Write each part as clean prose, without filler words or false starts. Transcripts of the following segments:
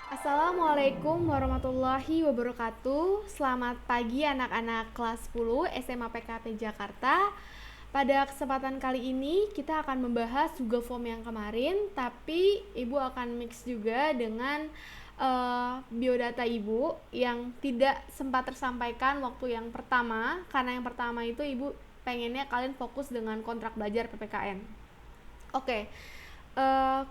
Assalamualaikum warahmatullahi wabarakatuh. Selamat pagi anak-anak kelas 10 SMA PKP Jakarta. Pada kesempatan kali ini kita akan membahas Google Form yang kemarin, tapi Ibu akan mix juga dengan biodata Ibu yang tidak sempat tersampaikan waktu yang pertama, karena yang pertama itu Ibu pengennya kalian fokus dengan kontrak belajar PPKN. Oke, uh,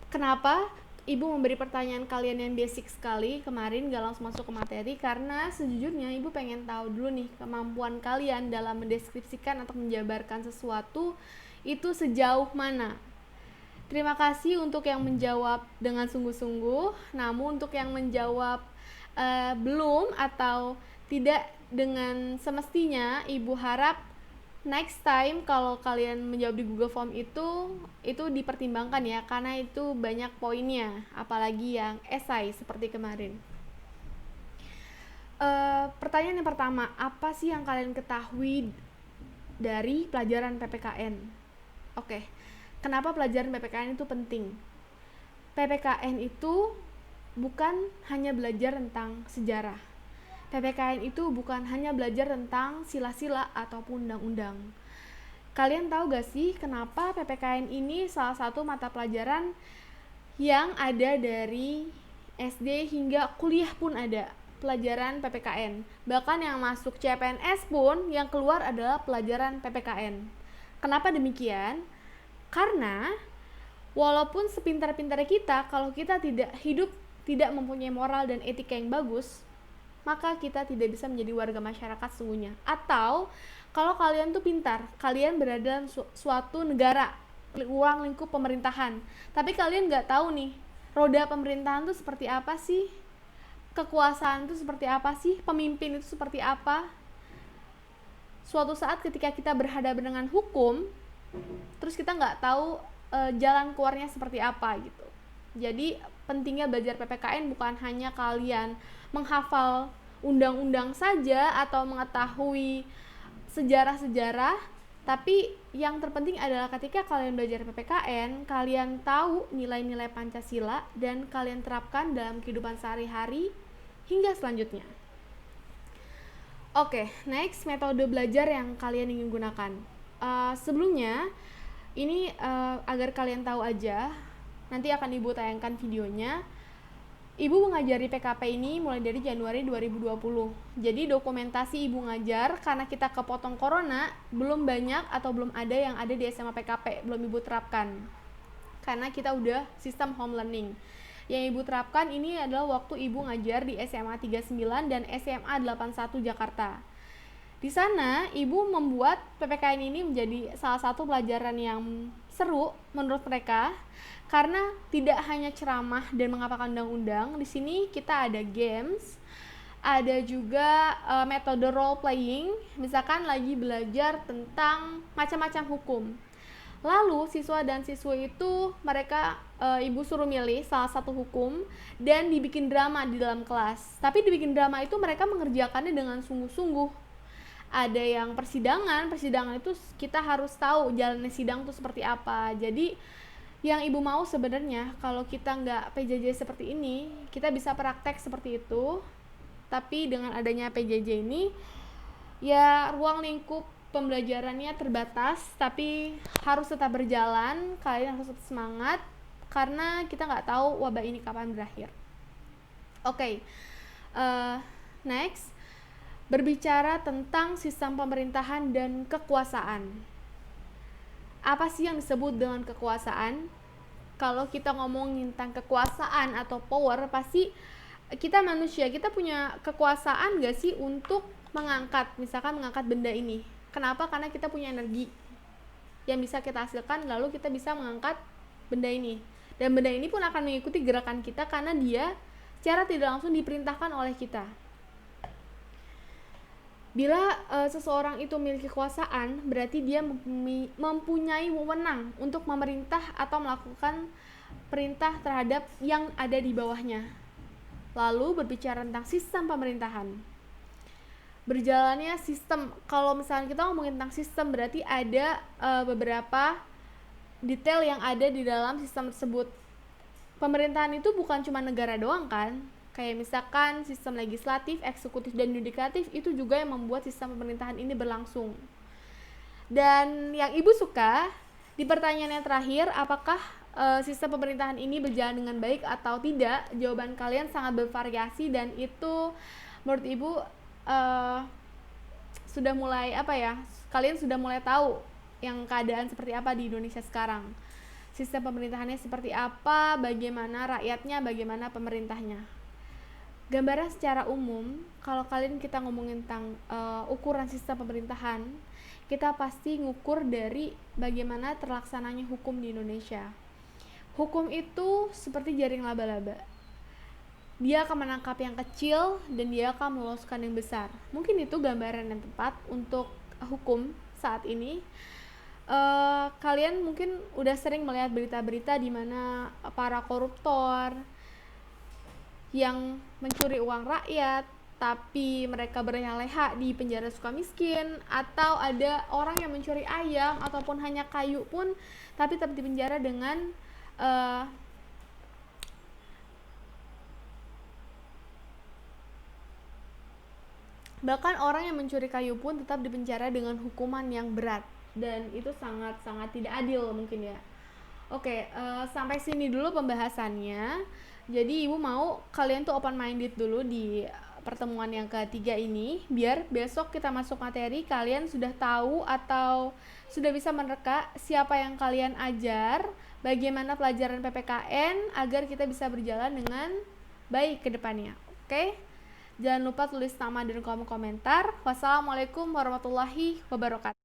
kenapa Ibu memberi pertanyaan kalian yang basic sekali kemarin gak langsung masuk ke materi? Karena sejujurnya Ibu pengen tahu dulu nih kemampuan kalian dalam mendeskripsikan atau menjabarkan sesuatu itu sejauh mana. Terima kasih untuk yang menjawab dengan sungguh-sungguh, namun untuk yang menjawab belum atau tidak dengan semestinya, Ibu harap next time kalau kalian menjawab di Google Form itu dipertimbangkan ya, karena itu banyak poinnya, apalagi yang esai seperti kemarin. Pertanyaan yang pertama, apa sih yang kalian ketahui dari pelajaran PPKN? Oke, kenapa pelajaran PPKN itu penting? PPKN itu bukan hanya belajar tentang sejarah. PPKN itu bukan hanya belajar tentang sila-sila ataupun undang-undang. Kalian tahu gak sih kenapa PPKN ini salah satu mata pelajaran yang ada dari SD hingga kuliah pun ada pelajaran PPKN. Bahkan yang masuk CPNS pun yang keluar adalah pelajaran PPKN. Kenapa demikian? Karena walaupun sepintar-pintar kita, kalau kita tidak mempunyai moral dan etika yang bagus, maka kita tidak bisa menjadi warga masyarakat sesungguhnya. Atau kalau kalian tuh pintar, kalian berada dalam suatu negara, ruang lingkup pemerintahan, tapi kalian nggak tahu nih roda pemerintahan tuh seperti apa sih, kekuasaan tuh seperti apa sih, pemimpin itu seperti apa. Suatu saat ketika kita berhadapan dengan hukum, terus kita nggak tahu jalan keluarnya seperti apa gitu. Jadi pentingnya belajar PPKN bukan hanya kalian menghafal undang-undang saja atau mengetahui sejarah-sejarah, tapi yang terpenting adalah ketika kalian belajar PPKN, kalian tahu nilai-nilai Pancasila dan kalian terapkan dalam kehidupan sehari-hari hingga selanjutnya. Oke, next metode belajar yang kalian ingin gunakan. Sebelumnya, ini agar kalian tahu aja, nanti akan Ibu tayangkan videonya. Ibu mengajari PKP ini mulai dari Januari 2020. Jadi dokumentasi Ibu ngajar, karena kita kepotong corona, belum banyak atau belum ada yang ada di SMA PKP, belum Ibu terapkan. Karena kita udah sistem home learning. Yang Ibu terapkan ini adalah waktu Ibu ngajar di SMA 39 dan SMA 81 Jakarta. Di sana, Ibu membuat PPKN ini menjadi salah satu pelajaran yang seru menurut mereka, karena tidak hanya ceramah dan menghafalkan undang-undang. Di sini kita ada games, ada juga metode role playing, misalkan lagi belajar tentang macam-macam hukum. Lalu siswa dan siswi itu mereka Ibu suruh milih salah satu hukum dan dibikin drama di dalam kelas. Tapi dibikin drama itu mereka mengerjakannya dengan sungguh-sungguh. Ada yang persidangan itu kita harus tahu jalannya sidang itu seperti apa. Jadi yang Ibu mau sebenarnya kalau kita nggak PJJ seperti ini, kita bisa praktek seperti itu. Tapi dengan adanya PJJ ini, ya ruang lingkup pembelajarannya terbatas, tapi harus tetap berjalan. Kalian harus tetap semangat karena kita nggak tahu wabah ini kapan berakhir. Oke, next, berbicara tentang sistem pemerintahan dan kekuasaan. Apa sih yang disebut dengan kekuasaan? Kalau kita ngomongin tentang kekuasaan atau power, pasti kita manusia, kita punya kekuasaan gak sih untuk mengangkat, misalkan mengangkat benda ini. Kenapa? Karena kita punya energi yang bisa kita hasilkan, lalu kita bisa mengangkat benda ini. Dan benda ini pun akan mengikuti gerakan kita karena dia secara tidak langsung diperintahkan oleh kita. Bila seseorang itu memiliki kekuasaan, berarti dia mempunyai wewenang untuk memerintah atau melakukan perintah terhadap yang ada di bawahnya. Lalu berbicara tentang sistem pemerintahan. Berjalannya sistem, kalau misalnya kita ngomongin tentang sistem, berarti ada beberapa detail yang ada di dalam sistem tersebut. pemerintahan itu bukan cuma negara doang kan, kayak misalkan sistem legislatif, eksekutif, dan yudikatif itu juga yang membuat sistem pemerintahan ini berlangsung. Dan yang ibu suka di pertanyaan yang terakhir, apakah sistem pemerintahan ini berjalan dengan baik atau tidak, jawaban kalian sangat bervariasi dan itu menurut ibu sudah mulai kalian sudah mulai tahu yang keadaan seperti apa di Indonesia sekarang, sistem pemerintahannya seperti apa, bagaimana rakyatnya, bagaimana pemerintahnya. Gambaran secara umum, kalau kita ngomongin tentang ukuran sistem pemerintahan, kita pasti ngukur dari bagaimana terlaksananya hukum di Indonesia. Hukum itu seperti jaring laba-laba. Dia akan menangkap yang kecil dan dia akan meloloskan yang besar. Mungkin itu gambaran yang tepat untuk hukum saat ini. Kalian mungkin udah sering melihat berita-berita di mana para koruptor yang mencuri uang rakyat tapi mereka berleha-leha di penjara Sukamiskin, atau ada orang yang mencuri ayam ataupun hanya kayu pun tapi tetap di penjara dengan bahkan orang yang mencuri kayu pun tetap dipenjara dengan hukuman yang berat, dan itu sangat-sangat tidak adil mungkin ya. Oke, sampai sini dulu pembahasannya. Jadi ibu mau kalian tuh open minded dulu di pertemuan yang ketiga ini, biar besok kita masuk materi kalian sudah tahu atau sudah bisa menerka siapa yang kalian ajar, bagaimana pelajaran PPKN agar kita bisa berjalan dengan baik ke depannya. Oke? Jangan lupa tulis nama dan kolom komentar. Wassalamualaikum warahmatullahi wabarakatuh.